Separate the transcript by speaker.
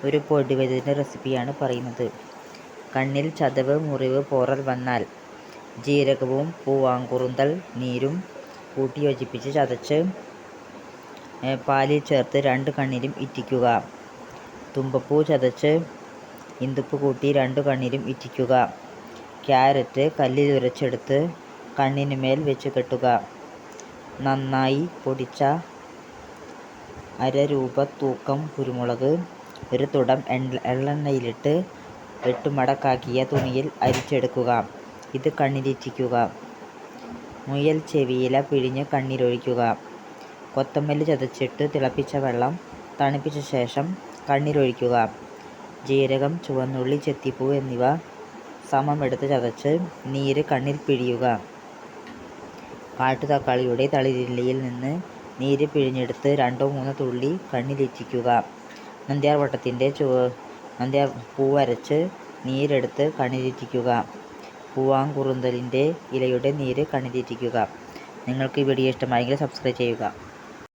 Speaker 1: ഒരു പൊടിവൈദ്യത്തിൻ്റെ റെസിപ്പിയാണ് പറയുന്നത്. കണ്ണിൽ ചതവ്, മുറിവ്, പോറൽ വന്നാൽ ജീരകവും പൂവാങ്കുറുന്തൽ നീരും കൂട്ടി യോജിപ്പിച്ച് ചതച്ച് പാലിൽ ചേർത്ത് 2 കണ്ണിലും ഇറ്റിക്കുക. തുമ്പപ്പൂ ചതച്ച് ഇന്ദുപ്പ് കൂട്ടി 2 കണ്ണിലും ഇറ്റിക്കുക. ക്യാരറ്റ് കല്ലിൽ ഉരച്ചെടുത്ത് കണ്ണിനുമേൽ വെച്ച് കെട്ടുക. നന്നായി പൊടിച്ച 1/2 രൂപ തൂക്കം കുരുമുളക് 1 തുടം എള്ളെണ്ണയിലിട്ട് 8 മടക്കാക്കിയ തുണിയിൽ അരിച്ചെടുക്കുക. ഇത് കണ്ണിലിറ്റിക്കുക. മുയൽ ചെവിയില പിഴിഞ്ഞ് കണ്ണിലൊഴിക്കുക. കൊത്തമല്ലി ചതച്ചിട്ട് തിളപ്പിച്ച വെള്ളം തണുപ്പിച്ച ശേഷം കണ്ണിലൊഴിക്കുക. ജീരകം, ചുവന്നുള്ളി, ചെത്തിപ്പൂവ് എന്നിവ സമമെടുത്ത് ചതച്ച് നീര് കണ്ണിൽ പിഴിയുക. കാട്ടുതക്കാളിയുടെ തളിരിലയിൽ നിന്ന് നീര് പിഴിഞ്ഞെടുത്ത് 2-3 തുള്ളി കണ്ണിലിറ്റിക്കുക. നന്ദ്യാർ പൂവരച്ച് നീരെടുത്ത് കണ്ണിലിറ്റിക്കുക. പൂവാങ്കുറുന്തലിൻ്റെ ഇലയുടെ നീര് കണ്ണിലിറ്റിക്കുക. നിങ്ങൾക്ക് ഈ വീഡിയോ ഇഷ്ടമായെങ്കിൽ സബ്സ്ക്രൈബ് ചെയ്യുക.